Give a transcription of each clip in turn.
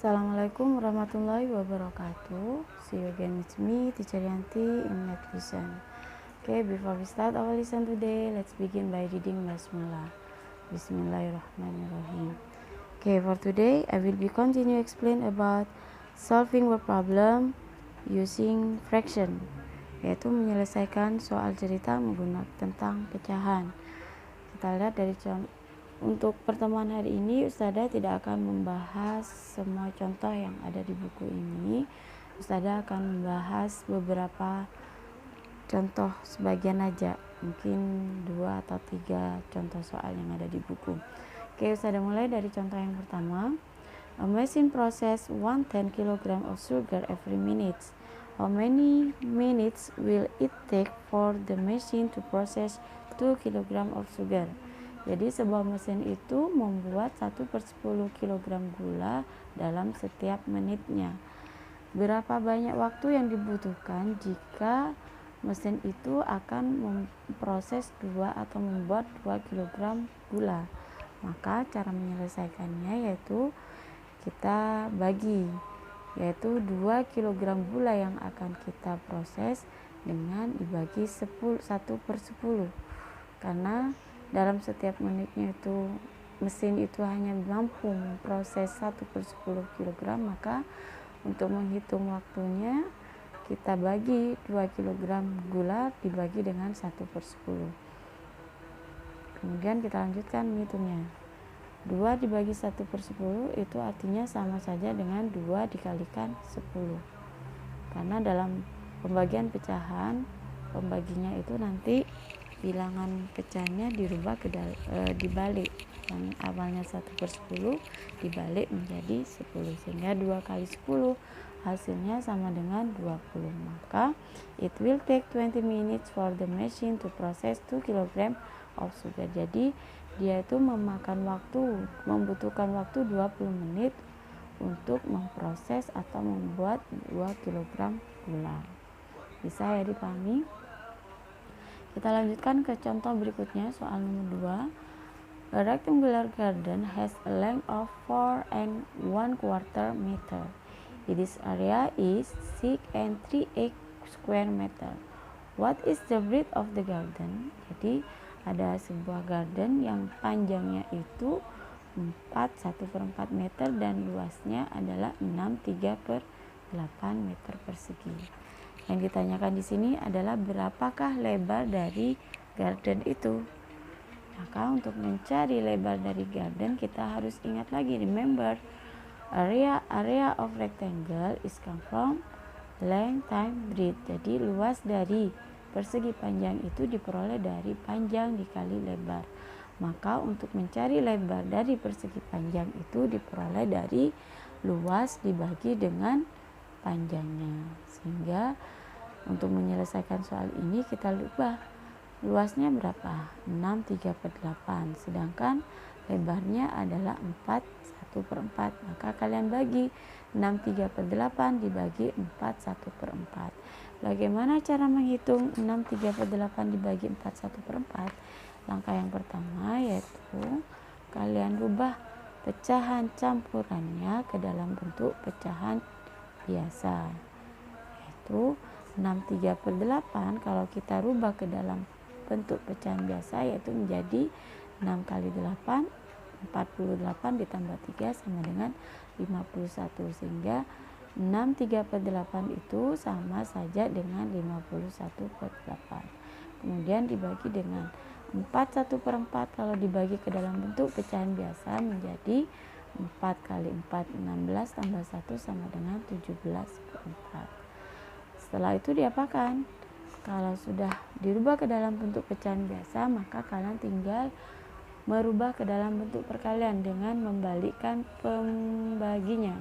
Assalamualaikum warahmatullahi wabarakatuh. See you again with me, Teacher Yanti in Math Lesson. Okay, before we start our lesson today, let's begin by reading Basmalah. Bismillahirrahmanirrahim. Okay, for today, I will be continue explain about solving word problem using fraction, yaitu menyelesaikan soal cerita menggunakan tentang pecahan. Kita lihat dari untuk pertemuan hari ini, Ustazah tidak akan membahas semua contoh yang ada di buku ini. Ustazah akan membahas beberapa contoh sebagian aja, mungkin 2 atau 3 contoh soal yang ada di buku. Oke, Ustazah mulai dari contoh yang pertama. A machine process 110 kg of sugar every minute. How many minutes will it take for the machine to process 2 kg of sugar? Jadi sebuah mesin itu membuat 1/10 kg gula dalam setiap menitnya. Berapa banyak waktu yang dibutuhkan jika mesin itu akan memproses 2 atau membuat 2 kg gula? Maka cara menyelesaikannya yaitu kita bagi, yaitu 2 kg gula yang akan kita proses dengan dibagi 1/10, karena dalam setiap menitnya itu mesin itu hanya mampu memproses 1/10 kg, maka untuk menghitung waktunya kita bagi 2 kg gula dibagi dengan 1/10. Kemudian kita lanjutkan menghitungnya. 2 dibagi 1/10 itu artinya sama saja dengan 2 dikalikan 10, karena dalam pembagian pecahan, pembaginya itu nanti bilangan pecahnya dirubah dibalik, yang awalnya 1/10 dibalik menjadi 10, sehingga 2 kali 10 hasilnya sama dengan 20. Maka it will take 20 minutes for the machine to process 2 kg of sugar. Jadi dia itu membutuhkan waktu 20 menit untuk memproses atau membuat 2 kg gula. Bisa ya dipahami? Kita lanjutkan ke contoh berikutnya, soal nomor 2. A rectangular garden has a length of 4¼ meter. Its area is 6 and 3/8 square meter. What is the breadth of the garden? Jadi ada sebuah garden yang panjangnya itu 1/4 meter dan luasnya adalah 3/8 meter persegi. Yang ditanyakan di sini adalah berapakah lebar dari garden itu. Maka untuk mencari lebar dari garden kita harus ingat lagi, remember, area of rectangle is come from length times breadth. Jadi luas dari persegi panjang itu diperoleh dari panjang dikali lebar. Maka untuk mencari lebar dari persegi panjang itu diperoleh dari luas dibagi dengan panjangnya. Sehingga untuk menyelesaikan soal ini kita ubah, luasnya berapa? 6/3/8, sedangkan lebarnya adalah 4/1/4. Maka kalian bagi 6/3/8 dibagi 4/1/4. Bagaimana cara menghitung 6/3/8 dibagi 4/1/4? Langkah yang pertama yaitu kalian rubah pecahan campurannya ke dalam bentuk pecahan biasa, yaitu 6/3/8 kalau kita rubah ke dalam bentuk pecahan biasa yaitu menjadi 6 kali 8, 48 ditambah 3 sama dengan 51, sehingga 6/3/8 itu sama saja dengan 51/8. Kemudian dibagi dengan 4/1/4, kalau dibagi ke dalam bentuk pecahan biasa menjadi 4 kali 4, 16 tambah 1 sama dengan 17/4. Setelah itu diapakan? Kalau sudah dirubah ke dalam bentuk pecahan biasa, maka kalian tinggal merubah ke dalam bentuk perkalian dengan membalikkan pembaginya,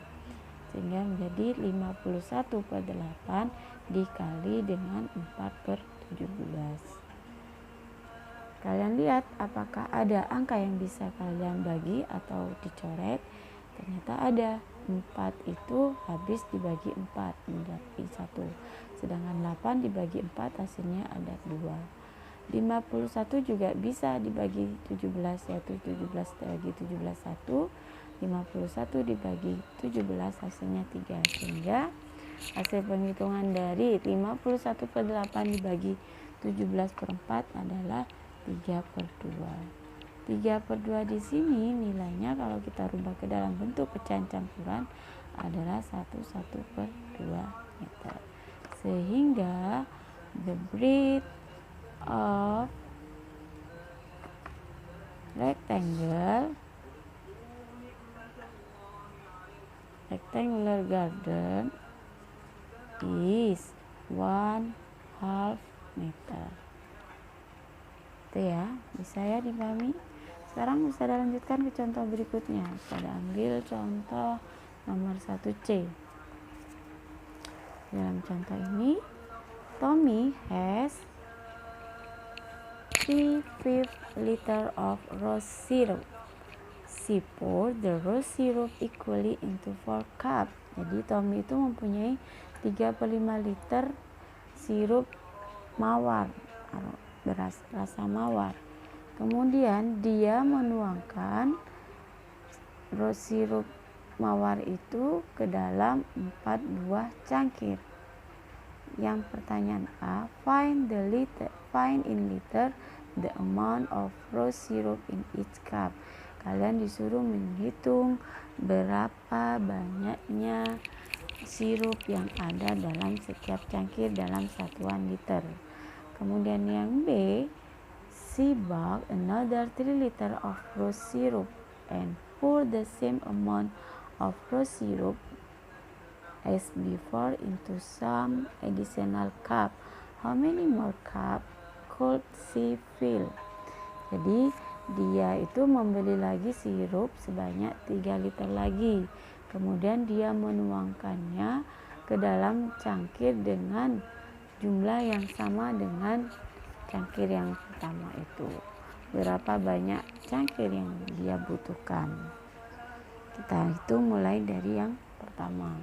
sehingga menjadi 51/8 dikali dengan 4/17. Kalian lihat apakah ada angka yang bisa kalian bagi atau dicoret. Ternyata ada. 4 itu habis dibagi 4 menjadi 1, sedangkan 8 dibagi 4 hasilnya ada 2. 51 juga bisa dibagi 17, yaitu 17 dibagi 17 1, 51 dibagi 17 hasilnya 3. Sehingga hasil penghitungan dari 51/8 dibagi 17/4 adalah 3/2. 3/2 di sini nilainya kalau kita rubah ke dalam bentuk pecahan campuran adalah 1/2 meter. Sehingga the breadth of rectangular garden is 1/2 meter. Itu ya, bisa ya dipahami. Sekarang bisa dilanjutkan ke contoh berikutnya. Pada ambil contoh nomor 1C. Dalam contoh ini, Tommy has 3/5 liter of rose syrup. She poured the rose syrup equally into 4 cups. Jadi Tommy itu mempunyai 3/5 liter sirup mawar, beras rasa mawar. Kemudian dia menuangkan rose syrup mawar itu ke dalam 4 buah cangkir. Yang pertanyaan A, find in liter the amount of rose syrup in each cup. Kalian disuruh menghitung berapa banyaknya sirup yang ada dalam setiap cangkir dalam satuan liter. Kemudian yang B, she bought another 3 liter of rose syrup and pour the same amount of rose syrup as before into some additional cup. How many more cup could she fill? Jadi dia itu membeli lagi sirup sebanyak 3 liter lagi. Kemudian dia menuangkannya ke dalam cangkir dengan jumlah yang sama dengan cangkir yang pertama itu. Berapa banyak cangkir yang dia butuhkan? Kita hitung mulai dari yang pertama.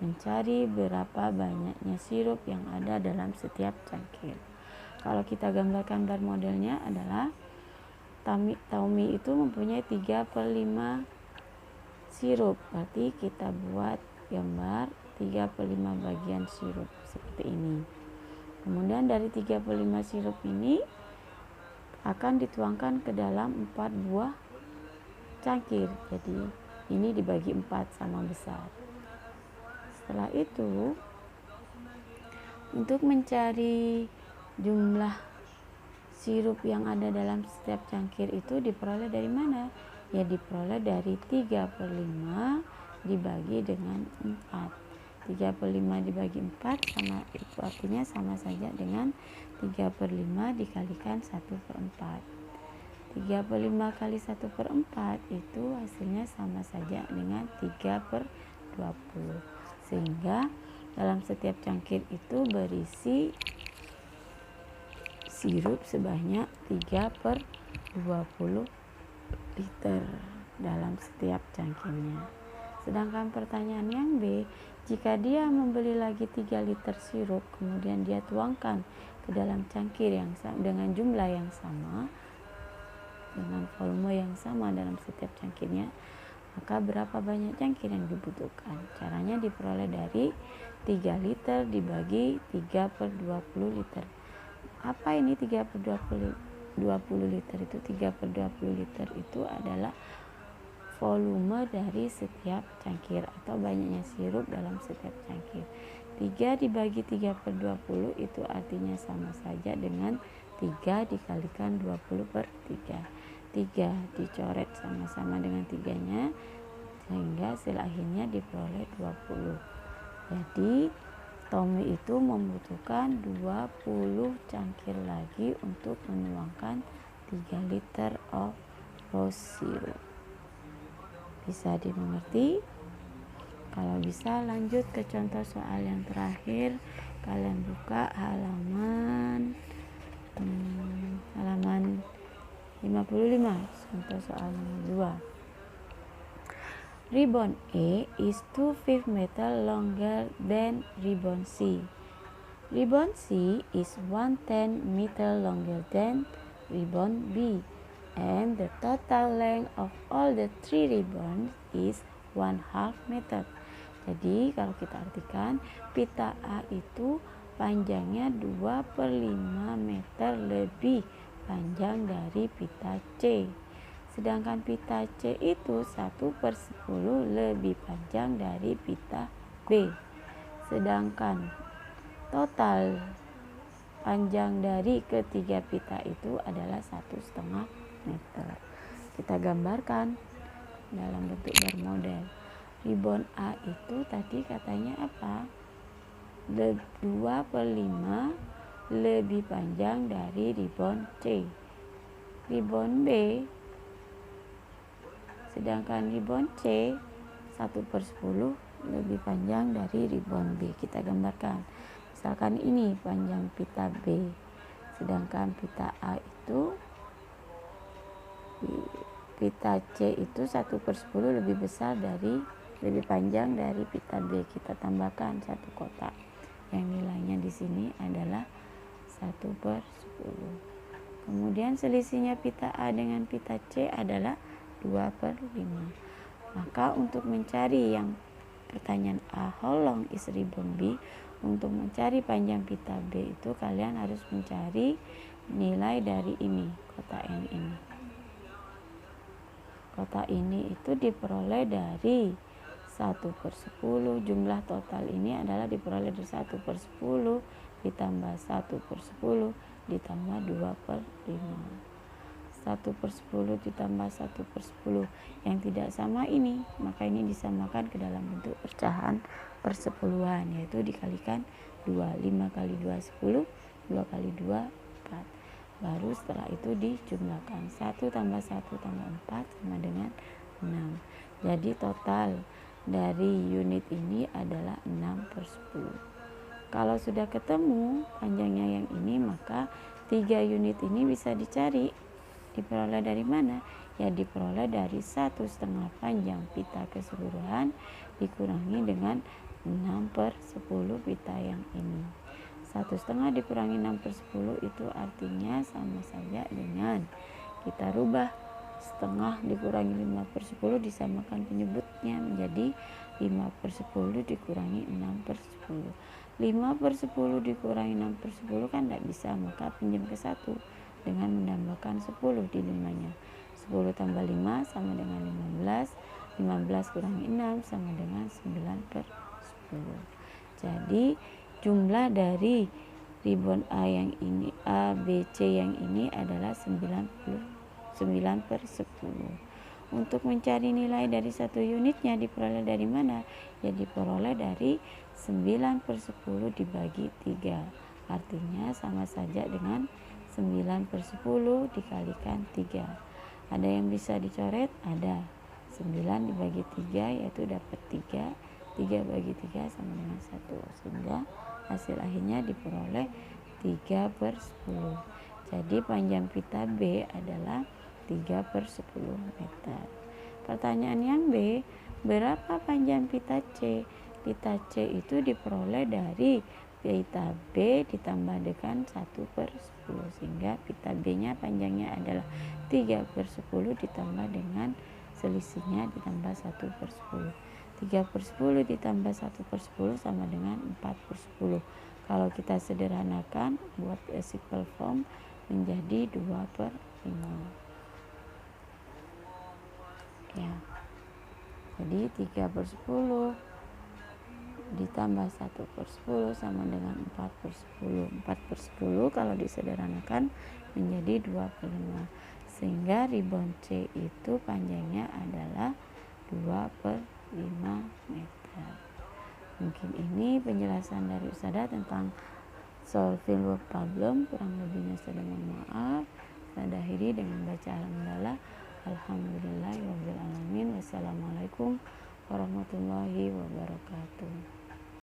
Mencari berapa banyaknya sirup yang ada dalam setiap cangkir. Kalau kita gambarkan modelnya adalah Tommy itu mempunyai 3/5 sirup. Berarti kita buat gambar 3/5 bagian sirup seperti ini. Kemudian dari 3/5 sirup ini akan dituangkan ke dalam 4 buah cangkir. Jadi ini dibagi 4 sama besar. Setelah itu, untuk mencari jumlah sirup yang ada dalam setiap cangkir itu diperoleh dari mana? Ya diperoleh dari 3/5 dibagi dengan 4. 3/5 dibagi 4 sama, itu artinya sama saja dengan 3/5 dikalikan 1/4. 3/5 kali 1/4 itu hasilnya sama saja dengan 3/20. Sehingga dalam setiap cangkir itu berisi sirup sebanyak 3/20 liter dalam setiap cangkirnya. Sedangkan pertanyaan yang B, jika dia membeli lagi 3 liter sirup, kemudian dia tuangkan ke dalam cangkir yang dengan jumlah yang sama, dengan volume yang sama dalam setiap cangkirnya, maka berapa banyak cangkir yang dibutuhkan? Caranya diperoleh dari 3 liter dibagi 3/20 liter. Apa ini 3/20 liter itu? 3/20 liter itu adalah volume dari setiap cangkir atau banyaknya sirup dalam setiap cangkir. 3 dibagi 3/20 itu artinya sama saja dengan 3 dikalikan 20/3. 3 dicoret sama-sama dengan 3-nya sehingga hasil akhirnya diperoleh 20. Jadi Tommy itu membutuhkan 20 cangkir lagi untuk menuangkan 3 liter of rose syrup. Bisa dimengerti? Kalau bisa lanjut ke contoh soal yang terakhir. Kalian buka halaman 55, contoh soal nomor 2. Ribbon A is 2/5 meter longer than ribbon C. Ribbon C is 1/10 meter longer than ribbon B. and the total length of all the three ribbons is 1/2 meter. Jadi kalau kita artikan, pita A itu panjangnya 2/5 meter lebih panjang dari pita C. Sedangkan pita C itu 1/10 lebih panjang dari pita B. Sedangkan total panjang dari ketiga pita itu adalah 1,5 meter. Kita gambarkan dalam bentuk bermodel. Ribon A itu tadi katanya apa? 2/5 lebih panjang dari ribon C. Ribon B, sedangkan ribon C 1/10 lebih panjang dari ribon B. Kita gambarkan. Misalkan ini panjang pita B, sedangkan pita A itu pita C itu 1/10 lebih panjang dari pita B. Kita tambahkan satu kotak yang nilainya di sini adalah 1/10. Kemudian selisihnya pita A dengan pita C adalah 2/5. Maka untuk mencari yang pertanyaan A, how long is ribbon B? Untuk mencari panjang pita B itu kalian harus mencari nilai dari ini, kotak yang ini. Kotak ini itu diperoleh dari 1/10. Jumlah total ini adalah diperoleh dari 1/10 ditambah 1/10 ditambah 2/5. 1/10 ditambah 1/10 yang tidak sama ini, maka ini disamakan ke dalam bentuk pecahan persepuluhan, yaitu dikalikan 2. 5 kali 2 10, 2 kali 2 4. Baru setelah itu dijumlahkan 1 tambah 1 tambah 4 sama dengan 6. Jadi total dari unit ini adalah 6/10. Kalau sudah ketemu panjangnya yang ini, maka 3 unit ini bisa dicari. Diperoleh dari mana? Ya diperoleh dari 1/2 panjang pita keseluruhan dikurangi dengan 6/10 pita yang ini. 1/2 dikurangi 6/10 itu artinya sama saja dengan kita rubah setengah dikurangi 5/10 disamakan penyebutnya menjadi 5/10 dikurangi 6/10. 5/10 dikurangi 6/10 kan tidak bisa, maka pinjam ke 1 dengan menambahkan 10 di 5-nya. 10 tambah 5 sama dengan 15. 15 kurangi 6 sama dengan 9/10. Jadi jumlah dari ribon A yang ini, A, B, C yang ini adalah 9/10. Untuk mencari nilai dari satu unitnya diperoleh dari mana? Ya diperoleh dari 9/10 dibagi 3. Artinya sama saja dengan 9/10 dikalikan 3. Ada yang bisa dicoret? Ada. 9 dibagi 3 yaitu dapat 3. 3 bagi 3 sama dengan 1. Sehingga hasil akhirnya diperoleh 3/10. Jadi panjang pita B adalah 3/10 meter. Pertanyaan yang B, berapa panjang pita C? Pita C itu diperoleh dari pita B ditambah dengan 1/10, sehingga pita B-nya panjangnya adalah 3/10 ditambah dengan selisihnya ditambah 1/10. 3/10 ditambah 1/10 sama dengan 4/10. Kalau kita sederhanakan buat simple form menjadi 2/5. Ya. Jadi 3/10 ditambah 1/10 sama dengan 4/10. 4/10 kalau disederhanakan menjadi 2/5. Sehingga ribon C itu panjangnya adalah 2/5 meter. Mungkin ini penjelasan dari Ustazah tentang solving word problem. Kurang lebihnya saya mohon maaf. Saya akhiri dengan baca alhamdulillah. Alhamdulillahirabbil alamin. Wassalamualaikum warahmatullahi wabarakatuh.